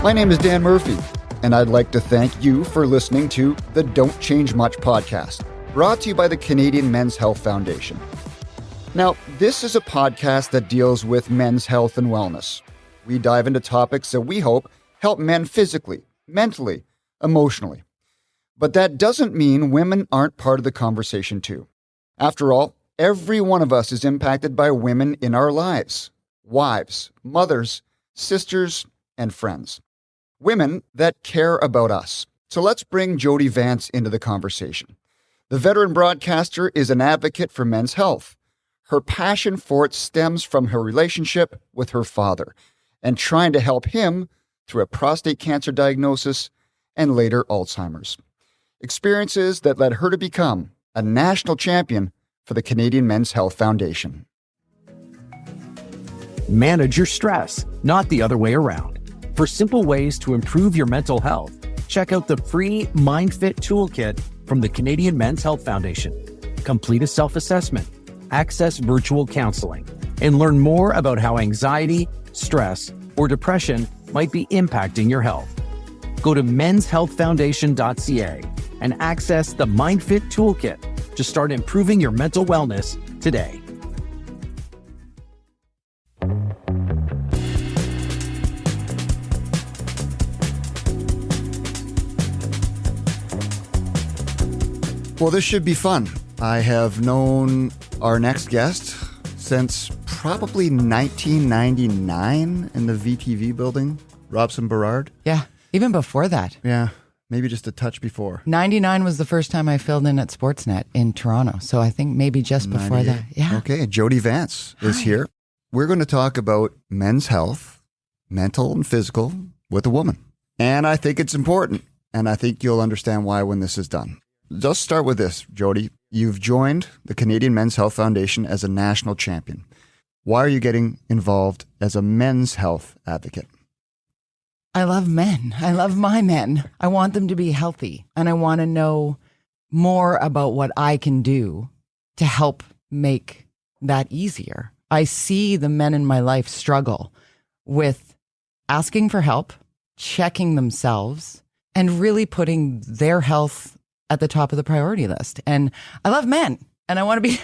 My name is Dan Murphy, and I'd like to thank you for listening to the Don't Change Much podcast, brought to you by the Canadian Men's Health Foundation. Now, this is a podcast that deals with men's health and wellness. We dive into topics that we hope help men physically, mentally, emotionally. But that doesn't mean women aren't part of the conversation too. After all, every one of us is impacted by women in our lives. Wives, mothers, sisters, and friends. Women that care about us. So let's bring Jody Vance into the conversation. The veteran broadcaster is an advocate for men's health. Her passion for it stems from her relationship with her father and trying to help him through a prostate cancer diagnosis and later Alzheimer's. Experiences that led her to become a national champion for the Canadian Men's Health Foundation. Manage your stress, not the other way around. For simple ways to improve your mental health, check out the free MindFit Toolkit from the Canadian Men's Health Foundation. Complete a self-assessment, access virtual counseling, and learn more about how anxiety, stress, or depression might be impacting your health. Go to menshealthfoundation.ca and access the MindFit Toolkit to start improving your mental wellness today. Well, this should be fun. I have known our next guest since probably 1999 in the VTV building, Robson Berard. Yeah, even before that. Yeah, maybe just a touch before. 99 was the first time I filled in at Sportsnet in Toronto. So I think maybe just before that. Yeah. Okay, Jody Vance is here. We're going to talk about men's health, mental and physical, with a woman. And I think it's important. And I think you'll understand why when this is done. Let's start with this, Jody. You've joined the Canadian Men's Health Foundation as a national champion. Why are you getting involved as a men's health advocate? I love men. I love my men. I want them to be healthy. And I want to know more about what I can do to help make that easier. I see the men in my life struggle with asking for help, checking themselves, and really putting their health at the top of the priority list. And I love men and I want to be,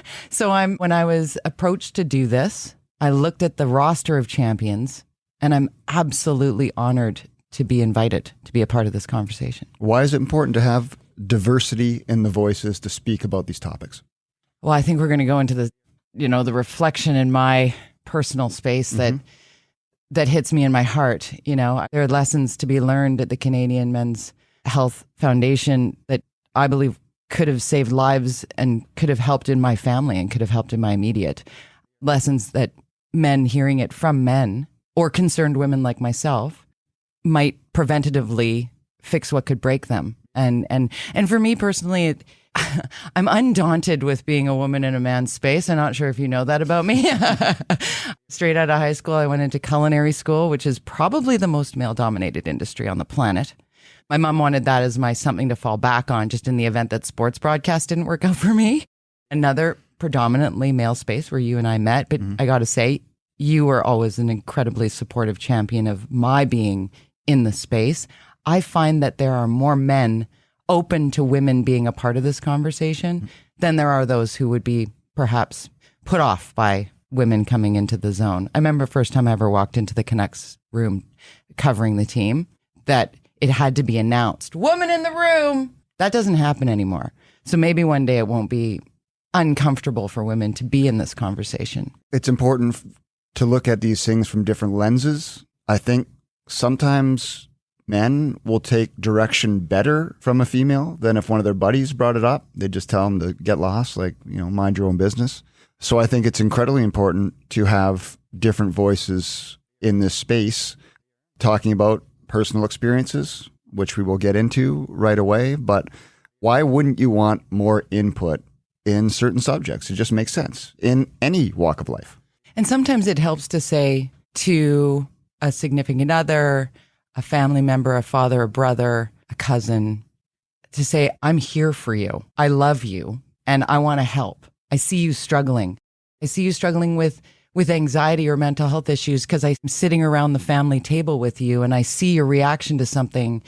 when I was approached to do this, I looked at the roster of champions and I'm absolutely honored to be invited to be a part of this conversation. Why is it important to have diversity in the voices to speak about these topics? Well, I think we're going to go into the reflection in my personal space that hits me in my heart. There are lessons to be learned at the Canadian Men's Health Foundation that I believe could have saved lives and could have helped in my family and could have helped in my immediate. Lessons that men hearing it from men or concerned women like myself might preventatively fix what could break them. And for me personally, I'm undaunted with being a woman in a man's space. I'm not sure if you know that about me. Straight out of high school, I went into culinary school, which is probably the most male-dominated industry on the planet. My mom wanted that as my something to fall back on, just in the event that sports broadcast didn't work out for me. Another predominantly male space where you and I met. But I got to say, you were always an incredibly supportive champion of my being in the space. I find that there are more men open to women being a part of this conversation than there are those who would be perhaps put off by women coming into the zone. I remember the first time I ever walked into the Canucks room covering the team, that it had to be announced, woman in the room. That doesn't happen anymore. So maybe one day it won't be uncomfortable for women to be in this conversation. It's important to look at these things from different lenses. I think sometimes men will take direction better from a female than if one of their buddies brought it up. They just tell them to get lost, mind your own business. So I think it's incredibly important to have different voices in this space talking about personal experiences, which we will get into right away. But why wouldn't you want more input in certain subjects? It just makes sense in any walk of life. And sometimes it helps to say to a significant other, a family member, a father, a brother, a cousin, to say, I'm here for you. I love you and I want to help. I see you struggling. I see you struggling with with anxiety or mental health issues because I'm sitting around the family table with you and I see your reaction to something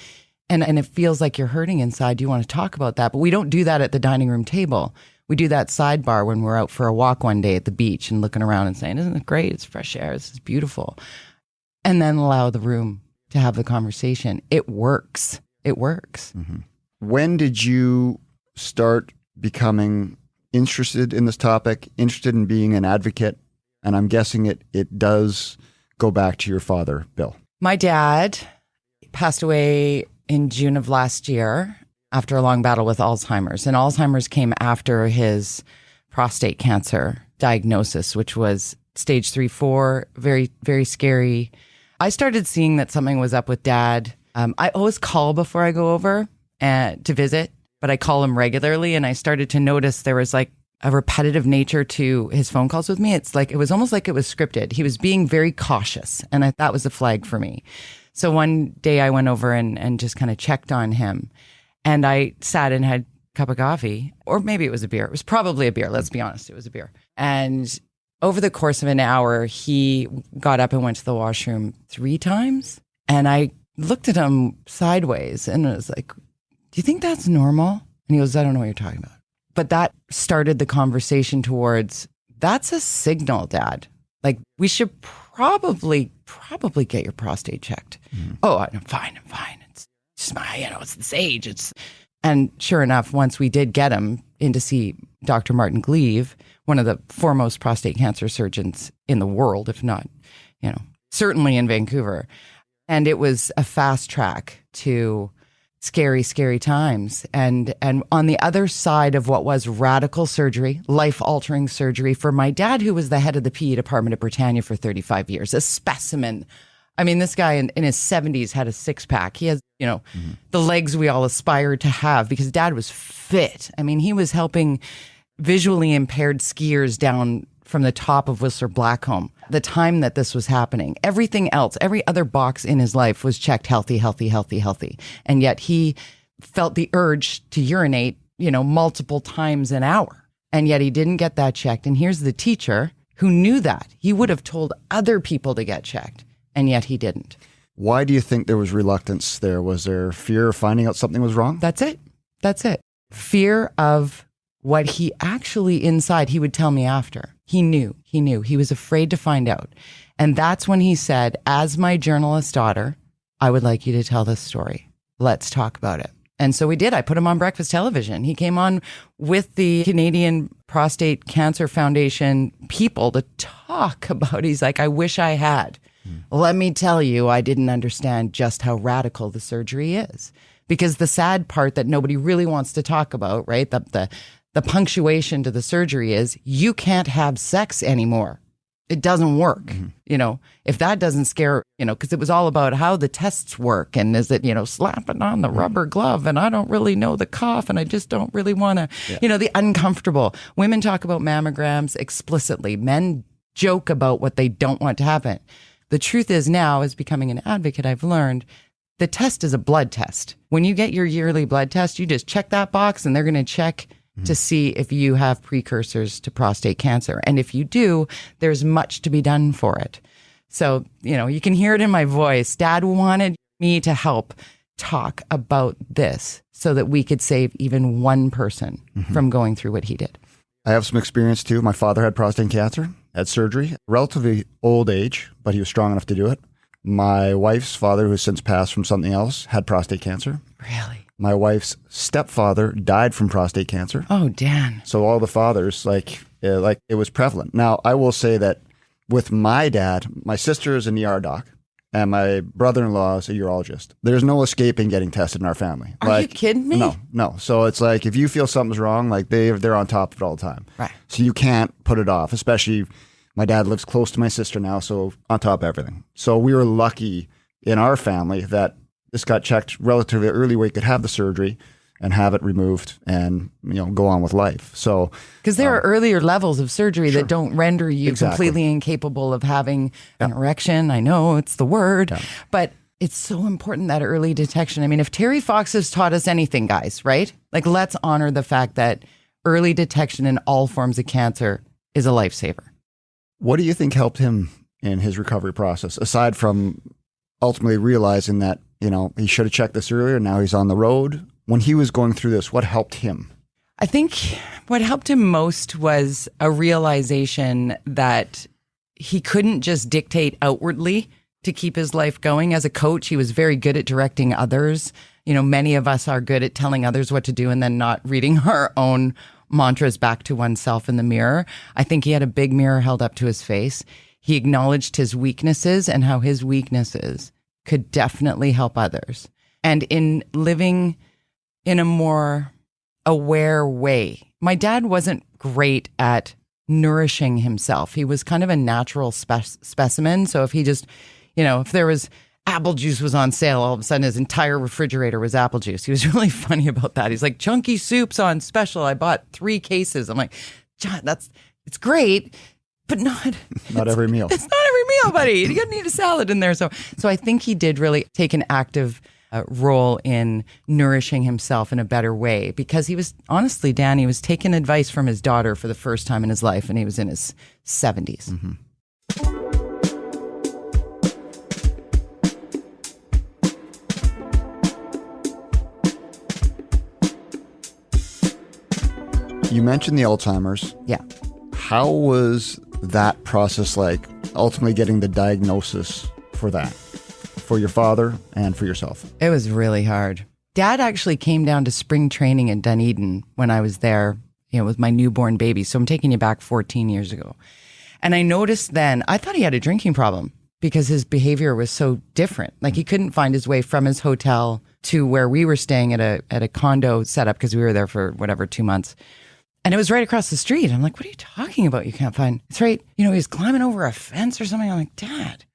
and it feels like you're hurting inside. Do you want to talk about that? But we don't do that at the dining room table. We do that sidebar when we're out for a walk one day at the beach and looking around and saying, isn't it great? It's fresh air. This is beautiful. And then allow the room to have the conversation. It works. It works. Mm-hmm. When did you start becoming interested in this topic, interested in being an advocate? And I'm guessing it does go back to your father, Bill. My dad passed away in June of last year after a long battle with Alzheimer's. And Alzheimer's came after his prostate cancer diagnosis, which was stage 3-4, very, very scary. I started seeing that something was up with Dad. I always call before I go over to visit, but I call him regularly. And I started to notice there was like a repetitive nature to his phone calls with me. It's like, it was almost like it was scripted. He was being very cautious. And that was a flag for me. So one day I went over and just kind of checked on him. And I sat and had a cup of coffee, or maybe it was a beer. It was probably a beer. Let's be honest. It was a beer. And over the course of an hour, he got up and went to the washroom 3 times. And I looked at him sideways and I was like, do you think that's normal? And he goes, I don't know what you're talking about. But that started the conversation towards, that's a signal, Dad. Like, we should probably get your prostate checked. Mm-hmm. Oh, I'm fine. It's just it's this age. And sure enough, once we did get him in to see Dr. Martin Gleave, one of the foremost prostate cancer surgeons in the world, if not, certainly in Vancouver. And it was a fast track to scary, scary times. And on the other side of what was radical surgery, life-altering surgery for my dad, who was the head of the PE department at Britannia for 35 years, a specimen. I mean, this guy in his 70s had a six-pack. He has, the legs we all aspired to have because Dad was fit. I mean, he was helping visually impaired skiers down from the top of Whistler Blackcomb. The time that this was happening, everything else, every other box in his life was checked healthy. And yet he felt the urge to urinate, multiple times an hour. And yet he didn't get that checked. And here's the teacher who knew that. He would have told other people to get checked. And yet he didn't. Why do you think there was reluctance there? Was there fear of finding out something was wrong? That's it. Fear of what he actually inside, he would tell me after. He knew. He was afraid to find out. And that's when he said, as my journalist daughter, I would like you to tell this story. Let's talk about it. And so we did. I put him on breakfast television. He came on with the Canadian Prostate Cancer Foundation people to talk about, he's like, I wish I had. Let me tell you, I didn't understand just how radical the surgery is. Because the sad part that nobody really wants to talk about, right? The punctuation to the surgery is you can't have sex anymore. It doesn't work. Mm-hmm. If that doesn't scare, because it was all about how the tests work. And is it, slapping on the rubber glove and I don't really know the cough and I just don't really want to, the uncomfortable. Women talk about mammograms explicitly. Men joke about what they don't want to happen. The truth is now, as becoming an advocate, I've learned the test is a blood test. When you get your yearly blood test, you just check that box and they're going to check to see if you have precursors to prostate cancer. And if you do, there's much to be done for it. So, you can hear it in my voice. Dad wanted me to help talk about this so that we could save even one person from going through what he did. I have some experience too. My father had prostate cancer, had surgery, relatively old age, but he was strong enough to do it. My wife's father, who has since passed from something else, had prostate cancer. Really? My wife's stepfather died from prostate cancer. Oh, Dan. So all the fathers, it was prevalent. Now, I will say that with my dad, my sister is an ER doc, and my brother-in-law is a urologist. There's no escaping getting tested in our family. Are you kidding me? No. So it's like if you feel something's wrong, they're on top of it all the time. Right. So you can't put it off, especially my dad lives close to my sister now, so on top of everything. So we were lucky in our family that this got checked relatively early where you could have the surgery and have it removed and, go on with life. So, because there are earlier levels of surgery that don't render you completely incapable of having an erection. I know it's the word, but it's so important, that early detection. I mean, if Terry Fox has taught us anything, guys, right? Let's honor the fact that early detection in all forms of cancer is a lifesaver. What do you think helped him in his recovery process, aside from ultimately realizing that, he should have checked this earlier, now he's on the road? When he was going through this, what helped him? I think what helped him most was a realization that he couldn't just dictate outwardly to keep his life going. As a coach, he was very good at directing others. Many of us are good at telling others what to do and then not reading our own mantras back to oneself in the mirror. I think he had a big mirror held up to his face. He acknowledged his weaknesses and how his weaknesses could definitely help others. And in living in a more aware way, my dad wasn't great at nourishing himself. He was kind of a natural specimen. So if he just, if there was apple juice was on sale, all of a sudden his entire refrigerator was apple juice. He was really funny about that. He's like, chunky soup's on special. I bought 3 cases. I'm like, John, it's great, but not every meal. It's not every meal, buddy. You gotta need a salad in there. So I think he did really take an active role in nourishing himself in a better way, because he was, honestly, Dan, he was taking advice from his daughter for the first time in his life, and he was in his 70s. Mm-hmm. You mentioned the Alzheimer's. Yeah. How was that process like, ultimately getting the diagnosis for that, for your father and for yourself? It was really hard. Dad actually came down to spring training in Dunedin when I was there, with my newborn baby. So I'm taking you back 14 years ago. And I noticed then, I thought he had a drinking problem because his behavior was so different. Like, he couldn't find his way from his hotel to where we were staying at a condo setup, because we were there for 2 months. And it was right across the street. I'm like, what are you talking about? You can't find, it's right. He was climbing over a fence or something. I'm like, Dad.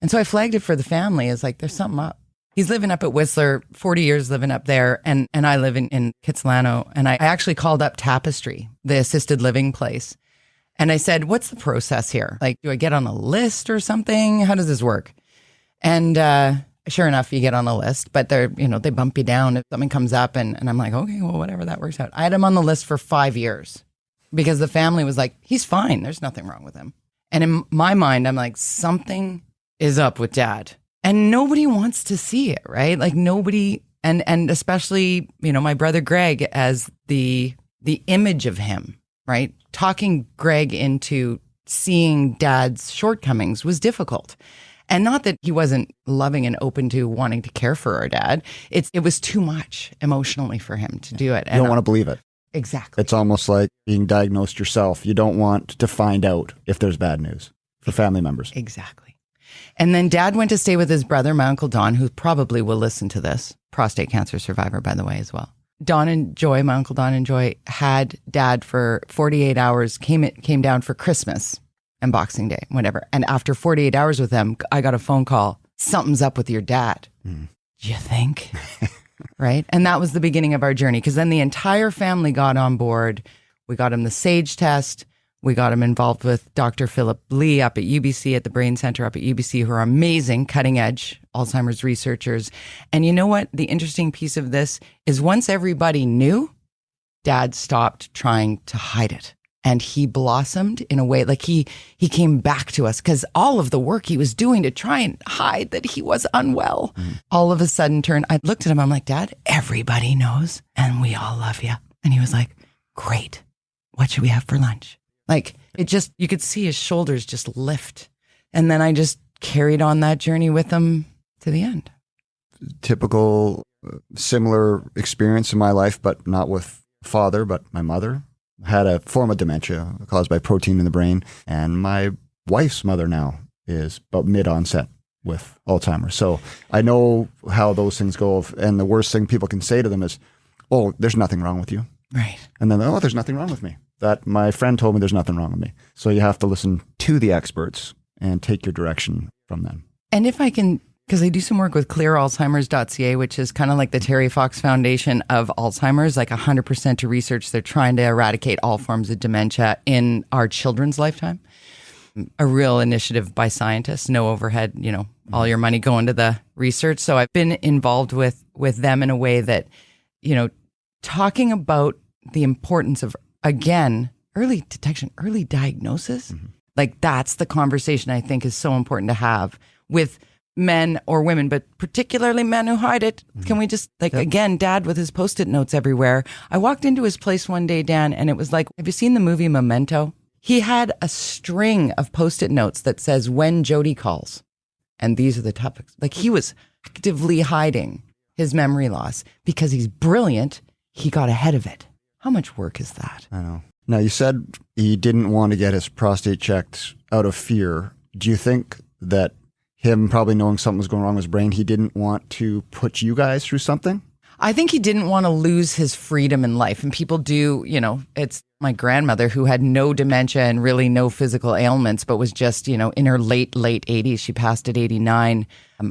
And so I flagged it for the family as like, there's something up. He's living up at Whistler, 40 years living up there. And I live in Kitsilano. And I actually called up Tapestry, the assisted living place. And I said, what's the process here? Like, do I get on a list or something? How does this work? And sure enough, you get on a list, but they're, they bump you down if something comes up. And I'm like, okay, well, whatever, that works out. I had him on the list for 5 years because the family was like, he's fine. There's nothing wrong with him. And in my mind, I'm like, something is up with Dad. And nobody wants to see it, right? Like, nobody, and especially, my brother Greg as the image of him, right? Talking Greg into seeing Dad's shortcomings was difficult. And not that he wasn't loving and open to wanting to care for our dad. It was too much emotionally for him to do it. You don't want to believe it. Exactly. It's almost like being diagnosed yourself. You don't want to find out if there's bad news for family members. Exactly. And then Dad went to stay with his brother, my Uncle Don, who probably will listen to this. Prostate cancer survivor, by the way, as well. Don and Joy, my Uncle Don and Joy, had Dad for 48 hours, came down for Christmas and Boxing Day, whatever. And after 48 hours with them, I got a phone call. Something's up with your dad. Do you think? Right? And that was the beginning of our journey, because then the entire family got on board. We got him the SAGE test. We got him involved with Dr. Philip Lee up at UBC, at the Brain Center up at UBC, who are amazing, cutting edge Alzheimer's researchers. And you know what? The interesting piece of this is, once everybody knew, Dad stopped trying to hide it. And he blossomed in a way, like he came back to us, because all of the work he was doing to try and hide that he was unwell, all of a sudden turned. I looked at him, I'm like, Dad, everybody knows, and we all love you. And he was like, great. What should we have for lunch? Like, it just, you could see his shoulders just lift. And then I just carried on that journey with him to the end. Typical, similar experience in my life, but not with father, but my mother had a form of dementia caused by protein in the brain. And my wife's mother now is about mid-onset with Alzheimer's. So I know how those things go. And the worst thing people can say to them is, oh, there's nothing wrong with you. Right. And then, oh, there's nothing wrong with me. That my friend told me there's nothing wrong with me. So you have to listen to the experts and take your direction from them. And if I can, because I do some work with clearalzheimers.ca, which is kind of like the Terry Fox Foundation of Alzheimer's, like 100% to research. They're trying to eradicate all forms of dementia in our children's lifetime. A real initiative by scientists, no overhead, all your money going to the research. So I've been involved with them in a way that, talking about the importance of, again, early detection, early diagnosis. Like, that's the conversation I think is so important to have with men or women, but particularly men who hide it. Can we just, like, again, Dad with his Post-it notes everywhere. I walked into his place one day, Dan, and it was like, have you seen the movie Memento? He had a string of Post-it notes that says, when Jody calls. And these are the topics. Like, he was actively hiding his memory loss because he's brilliant. He got ahead of it. How much work is that? I know. Now, you said he didn't want to get his prostate checked out of fear. Do you think that him probably knowing something was going wrong with his brain, he didn't want to put you guys through something? I think he didn't want to lose his freedom in life. And people do, it's my grandmother who had no dementia and really no physical ailments, but was just, in her late 80s. She passed at 89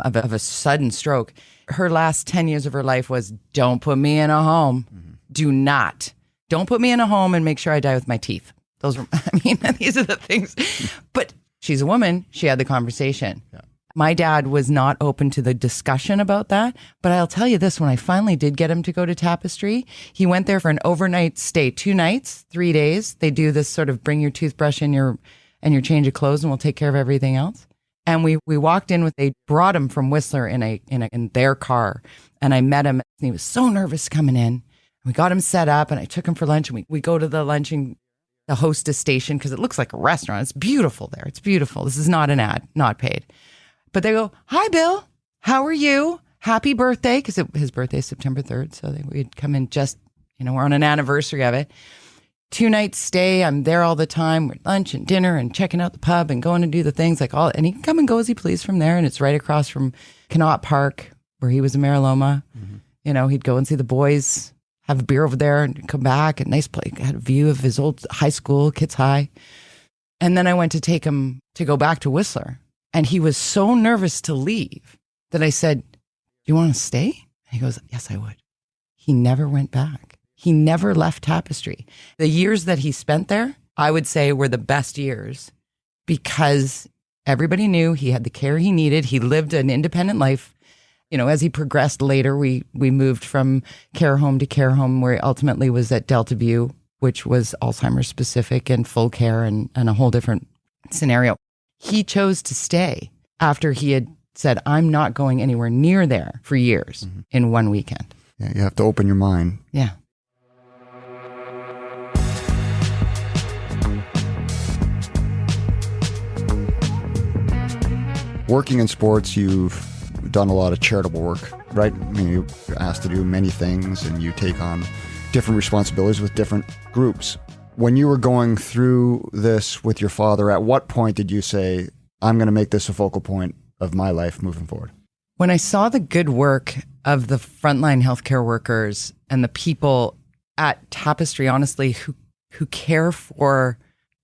of a sudden stroke. Her last 10 years of her life was, don't put me in a home. Do not. Don't put me in a home and make sure I die with my teeth. These are the things. But she's a woman. She had the conversation. Yeah. My dad was not open to the discussion about that. But I'll tell you this, when I finally did get him to go to Tapestry, he went there for an overnight stay, 2 nights, 3 days. They do this sort of bring your toothbrush and your change of clothes and we'll take care of everything else. And we walked in they brought him from Whistler in their car. And I met him and he was so nervous coming in. We got him set up and I took him for lunch and we go to the lunching, the hostess station because it looks like a restaurant. It's beautiful there. It's beautiful. This is not an ad, not paid. But they go, hi, Bill. How are you? Happy birthday. Because his birthday is September 3rd. So we'd come in just, we're on an anniversary of it. 2 nights stay. I'm there all the time. We're lunch and dinner and checking out the pub and going to do the things and he can come and go as he please from there. And it's right across from Connaught Park where he was in Mariloma. Mm-hmm. He'd go and see the boys, have a beer over there and come back. A nice place. Had a view of his old high school, Kids High. And then I went to take him to go back to Whistler. And he was so nervous to leave that I said, do you want to stay? And he goes, yes, I would. He never went back. He never left Tapestry. The years that he spent there, I would say were the best years because everybody knew he had the care he needed. He lived an independent life. As he progressed later, we moved from care home to care home where he ultimately was at Delta View, which was Alzheimer's specific and full care and a whole different scenario. He chose to stay after he had said, I'm not going anywhere near there for years in one weekend. Yeah, you have to open your mind. Yeah. Working in sports, you've done a lot of charitable work, right? You're asked to do many things and you take on different responsibilities with different groups. When you were going through this with your father, at what point did you say, I'm going to make this a focal point of my life moving forward? When I saw the good work of the frontline healthcare workers and the people at Tapestry, honestly, who care for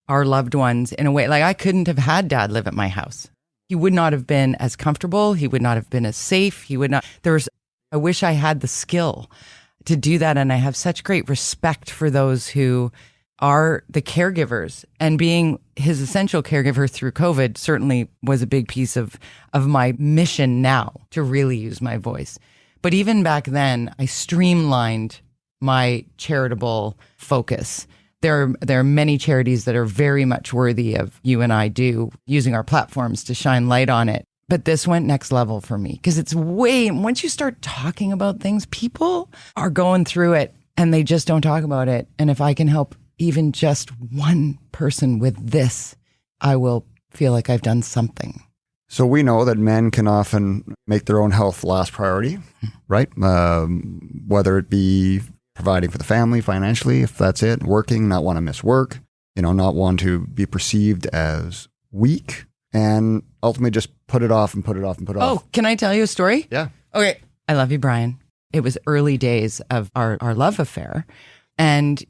our loved ones in a way, like I couldn't have had Dad live at my house. He would not have been as comfortable. He would not have been as safe. I wish I had the skill to do that. And I have such great respect for those who are the caregivers, and being his essential caregiver through COVID certainly was a big piece of my mission now to really use my voice. But even back then, I streamlined my charitable focus. There are many charities that are very much worthy of you and I using our platforms to shine light on it. But this went next level for me because once you start talking about things, people are going through it and they just don't talk about it. And if I can help even just one person with this, I will feel like I've done something. So we know that men can often make their own health last priority, right? Whether it be providing for the family financially, if that's it, working, not want to miss work, not want to be perceived as weak, and ultimately just put it off and put it off and put it off. Oh, can I tell you a story? Yeah. Okay. I love you, Brian. It was early days of our love affair. And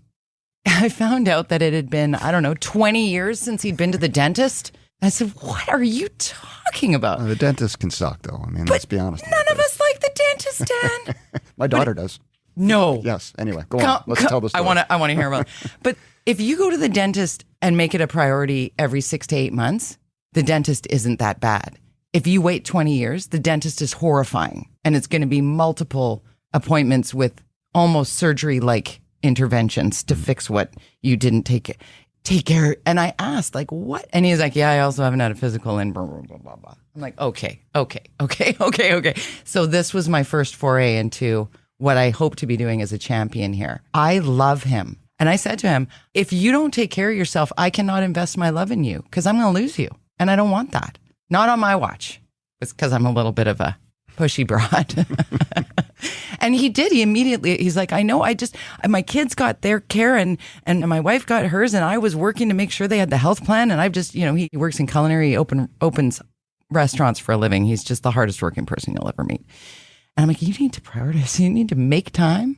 I found out that it had been, 20 years since he'd been to the dentist. I said, what are you talking about? The dentist can suck, though. Let's be honest. None of us like the dentist, Dan. My daughter does. No. Yes. Anyway, go on. Let's tell the story. I want to hear about it. But if you go to the dentist and make it a priority every 6 to 8 months, the dentist isn't that bad. If you wait 20 years, the dentist is horrifying. And it's going to be multiple appointments with almost surgery-like interventions to fix what you didn't take take care. And I asked, like, what? And he's like, yeah, I also haven't had a physical in blah, blah, blah, blah, blah. I'm like, okay. So this was my first foray into what I hope to be doing as a champion here. I love him. And I said to him, if you don't take care of yourself, I cannot invest my love in you because I'm going to lose you. And I don't want that. Not on my watch. It's because I'm a little bit of a pushy broad. And he did. He immediately, he's like, I know, my kids got their care and my wife got hers, and I was working to make sure they had the health plan. And I've just, he works in culinary, opens restaurants for a living. He's just the hardest working person you'll ever meet. And I'm like, you need to prioritize. You need to make time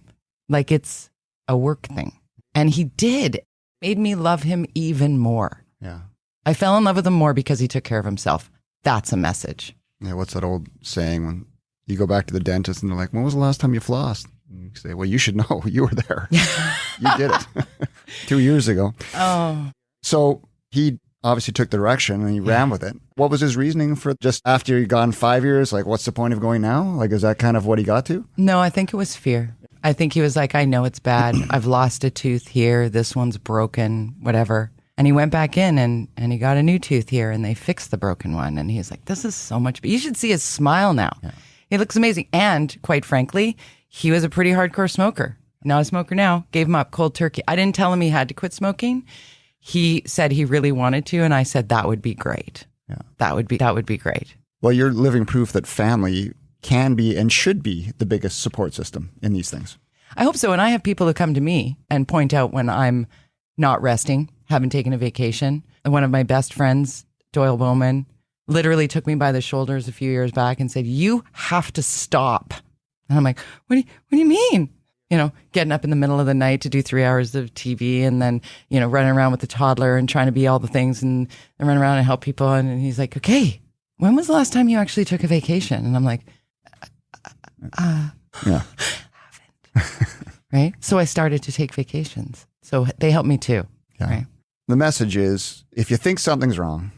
like it's a work thing. And he did. Made me love him even more. Yeah. I fell in love with him more because he took care of himself. That's a message. Yeah. What's that old saying when you go back to the dentist and they're like, when was the last time you flossed? And you say, well, you should know. You were there. You did it 2 years ago. Oh. So he obviously took the direction and he ran with it. What was his reasoning for just after he'd gone 5 years? Like, what's the point of going now? Like, is that kind of what he got to? No, I think it was fear. I think he was like, I know it's bad. I've lost a tooth here. This one's broken, whatever. And he went back in and he got a new tooth here and they fixed the broken one. And he's like, this is so much. You should see his smile now. Yeah. He looks amazing. And quite frankly, he was a pretty hardcore smoker. Not a smoker now. Gave him up cold turkey. I didn't tell him he had to quit smoking. He said he really wanted to. And I said, that would be great. Yeah. That would be great. Well, you're living proof that family can be and should be the biggest support system in these things. I hope so. And I have people who come to me and point out when I'm not resting, haven't taken a vacation. And one of my best friends, Doyle Bowman, literally took me by the shoulders a few years back and said, you have to stop. And I'm like, what do you mean? Getting up in the middle of the night to do 3 hours of TV and then, running around with the toddler and trying to be all the things and run around and help people. And he's like, okay, when was the last time you actually took a vacation? And I'm like, yeah. Haven't. Right? So I started to take vacations. So they helped me too. Yeah. Right? The message is, if you think something's wrong,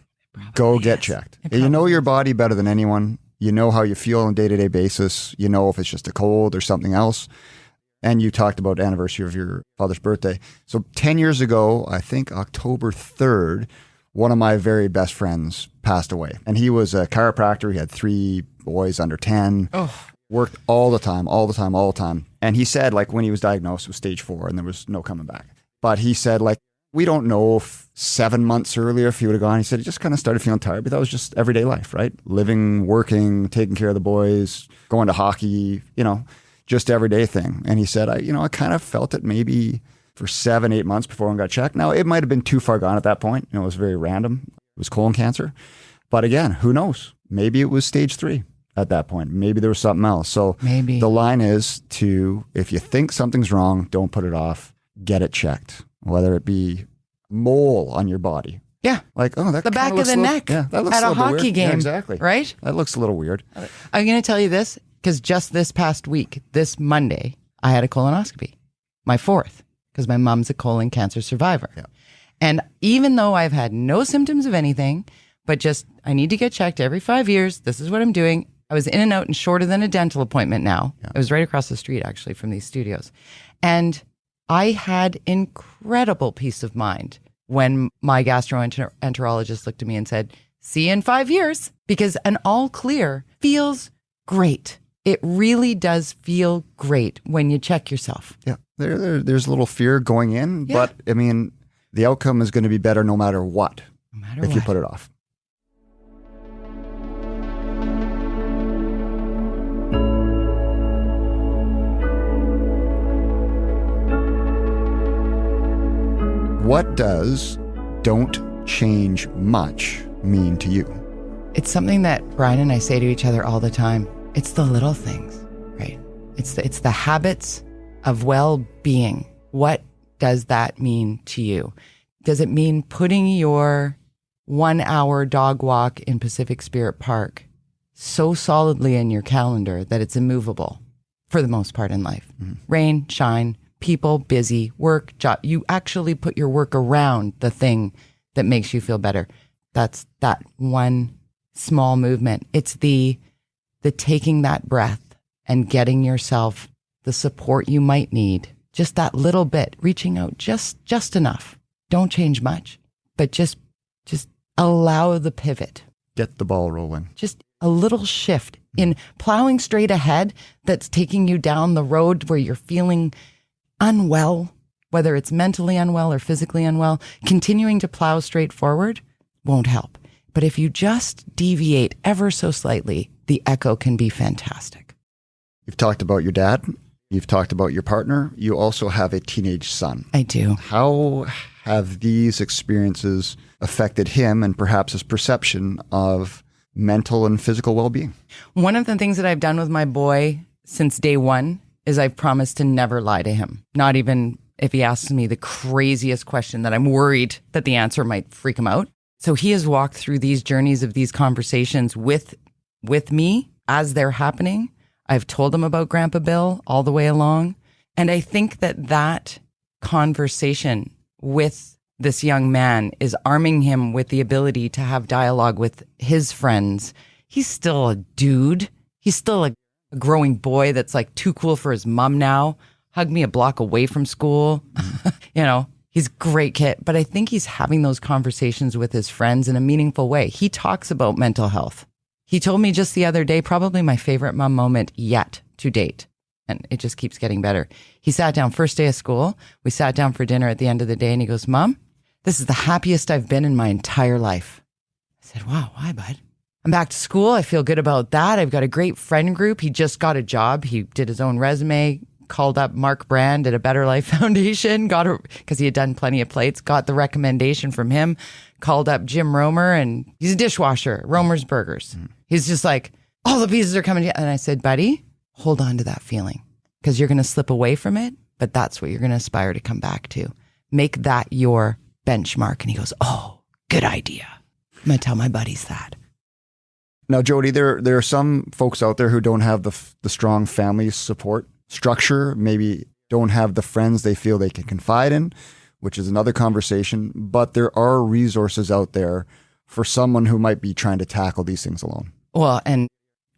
go get checked. You know your body better than anyone. You know how you feel on a day-to-day basis. You know if it's just a cold or something else. And you talked about the anniversary of your father's birthday. So 10 years ago, I think October 3rd, one of my very best friends passed away. And he was a chiropractor. He had 3 boys under 10. Oh. Worked all the time. And he said, like, when he was diagnosed with stage 4 and there was no coming back. But he said, like, we don't know if 7 months earlier if he would have gone. He said he just kind of started feeling tired, but that was just everyday life, right? Living, working, taking care of the boys, going to hockey, just everyday thing. And he said, I kind of felt it maybe for 7-8 months before one got checked. Now, it might have been too far gone at that point. It was very random. It was colon cancer. But again, who knows? Maybe it was stage 3 at that point. Maybe there was something else. So maybe the line is if you think something's wrong, don't put it off. Get it checked. Whether it be mole on your body. Yeah. Like, that the back of the neck that looks at a hockey weird. game. Yeah, exactly. Right? That looks a little weird. I'm going to tell you this because just this past week, this Monday, I had a colonoscopy. My 4th, because my mom's a colon cancer survivor. Yeah. And even though I've had no symptoms of anything, but just I need to get checked every 5 years. This is what I'm doing. I was in and out and shorter than a dental appointment now. Yeah. It was right across the street, actually, from these studios. And I had incredible peace of mind when my gastroenterologist looked at me and said, see you in 5 years, because an all clear feels great. It really does feel great when you check yourself. Yeah, there's a little fear going in, but I mean, the outcome is going to be better no matter what, if you put it off. What does don't change much mean to you? It's something that Brian and I say to each other all the time. It's the little things, right? It's the habits of well-being. What does that mean to you? Does it mean putting your 1-hour dog walk in Pacific Spirit Park so solidly in your calendar that it's immovable for the most part in life? Mm-hmm. Rain, shine, people, busy, work, job. You actually put your work around the thing that makes you feel better. That's that one small movement. It's the taking that breath and getting yourself the support you might need. Just that little bit, reaching out just enough Don't change much, but just allow the pivot. Get the ball rolling. Just a little shift in plowing straight ahead that's taking you down the road where you're feeling unwell, whether it's mentally unwell or physically unwell. Continuing to plow straight forward won't help. But if you just deviate ever so slightly, the echo can be fantastic. You've talked about your dad. You've talked about your partner. You also have a teenage son. I do. How have these experiences affected him and perhaps his perception of mental and physical well-being? One of the things that I've done with my boy since day one is I've promised to never lie to him. Not even if he asks me the craziest question that I'm worried that the answer might freak him out. So he has walked through these journeys of these conversations with me as they're happening. I've told him about Grandpa Bill all the way along. And I think that conversation with this young man is arming him with the ability to have dialogue with his friends. He's still a dude. He's still a growing boy that's like too cool for his mom now. Hugged me a block away from school. He's a great kid. But I think he's having those conversations with his friends in a meaningful way. He talks about mental health. He told me just the other day, probably my favorite mom moment yet to date. And it just keeps getting better. He sat down first day of school. We sat down for dinner at the end of the day and he goes, "Mom, this is the happiest I've been in my entire life." I said, "Wow, why, bud?" "I'm back to school. I feel good about that. I've got a great friend group." He just got a job. He did his own resume, called up Mark Brand at a Better Life Foundation, because he had done plenty of plates, got the recommendation from him, called up Jim Romer, and he's a dishwasher, Romer's Burgers. He's just like, all the pieces are coming together. And I said, "Buddy, hold on to that feeling because you're going to slip away from it, but that's what you're going to aspire to come back to. Make that your benchmark." And he goes, "Oh, good idea. I'm going to tell my buddies that." Now, Jody, there are some folks out there who don't have the strong family support structure, maybe don't have the friends they feel they can confide in, which is another conversation. But there are resources out there for someone who might be trying to tackle these things alone. Well, and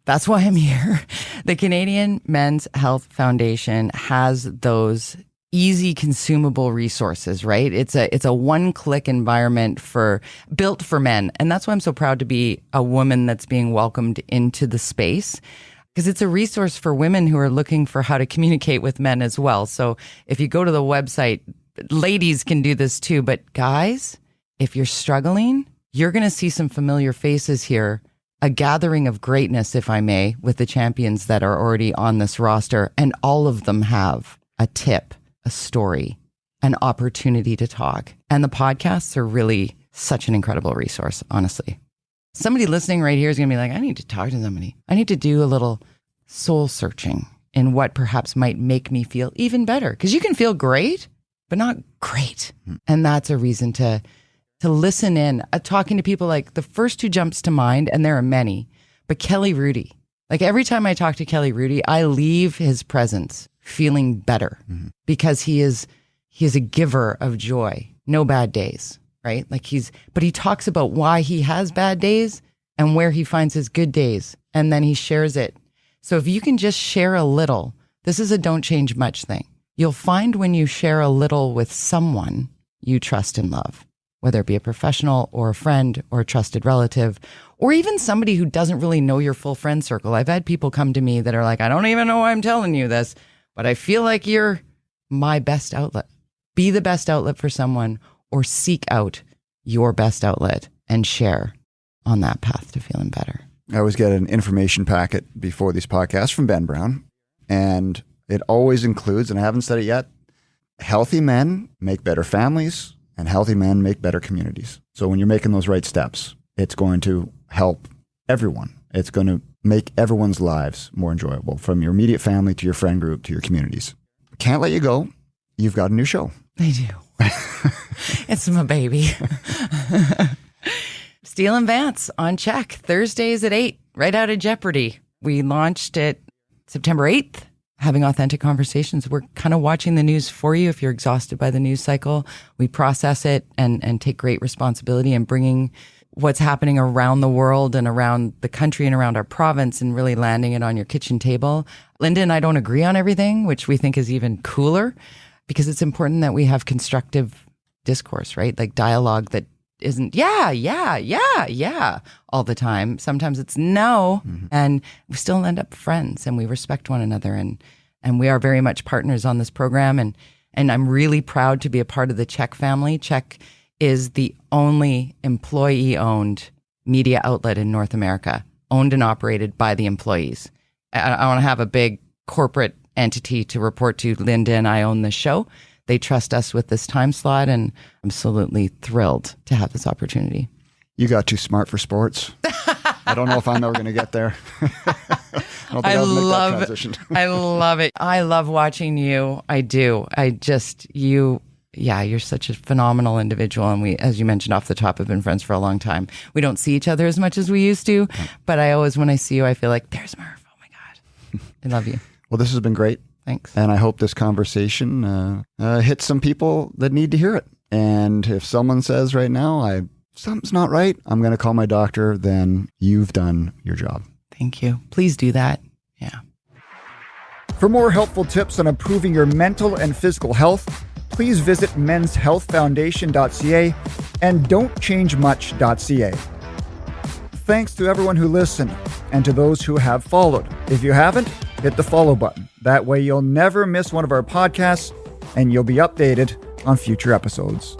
that's why I'm here. The Canadian Men's Health Foundation has those easy consumable resources, right? It's a one-click environment built for men. And that's why I'm so proud to be a woman that's being welcomed into the space, because it's a resource for women who are looking for how to communicate with men as well. So if you go to the website, ladies can do this too, but guys, if you're struggling, you're going to see some familiar faces here. A gathering of greatness, if I may, with the champions that are already on this roster. And all of them have a tip, a story, an opportunity to talk. And the podcasts are really such an incredible resource, honestly. Somebody listening right here is going to be like, I need to talk to somebody. I need to do a little soul searching in what perhaps might make me feel even better. Because you can feel great, but not great. And that's a reason to listen in. Talking to people, like the first who jumps to mind, and there are many, but Kelly Rudy. Like every time I talk to Kelly Rudy, I leave his presence feeling better because he is a giver of joy. No bad days, right? But he talks about why he has bad days and where he finds his good days. And then he shares it. So if you can just share a little, this is a don't change much thing. You'll find when you share a little with someone you trust and love, whether it be a professional or a friend or a trusted relative, or even somebody who doesn't really know your full friend circle. I've had people come to me that are like, I don't even know why I'm telling you this, but I feel like you're my best outlet. Be the best outlet for someone, or seek out your best outlet and share on that path to feeling better. I always get an information packet before these podcasts from Ben Brown, and it always includes, and I haven't said it yet, healthy men make better families, and healthy men make better communities. So when you're making those right steps, it's going to help everyone. It's going to make everyone's lives more enjoyable, from your immediate family to your friend group to your communities. Can't let you go. You've got a new show. I do. It's my baby. Steele and Vance on Check, Thursdays at 8, right out of Jeopardy. We launched it September 8th, having authentic conversations. We're kind of watching the news for you if you're exhausted by the news cycle. We process it and take great responsibility in bringing what's happening around the world and around the country and around our province and really landing it on your kitchen table. Linda and I don't agree on everything, which we think is even cooler, because it's important that we have constructive discourse, right? Like dialogue that isn't yeah all the time. Sometimes it's no, and we still end up friends, and we respect one another, and we are very much partners on this program, and I'm really proud to be a part of the CHEK family. CHEK is the only employee-owned media outlet in North America, owned and operated by the employees. I want to have a big corporate entity to report to. Linda and I own this show. They trust us with this time slot, and I'm absolutely thrilled to have this opportunity. You got too smart for sports. I don't know if I'm ever going to get there. I love it. I love watching you. I do. You're such a phenomenal individual. And we, as you mentioned off the top, have been friends for a long time. We don't see each other as much as we used to, but when I see you, I feel like there's Murph. Oh my God. I love you. Well, this has been great. Thanks. And I hope this conversation hits some people that need to hear it. And if someone says right now, something's not right, I'm going to call my doctor, then you've done your job. Thank you. Please do that. Yeah. For more helpful tips on improving your mental and physical health, please visit menshealthfoundation.ca and don'tchangemuch.ca. Thanks to everyone who listened and to those who have followed. If you haven't, hit the follow button. That way you'll never miss one of our podcasts and you'll be updated on future episodes.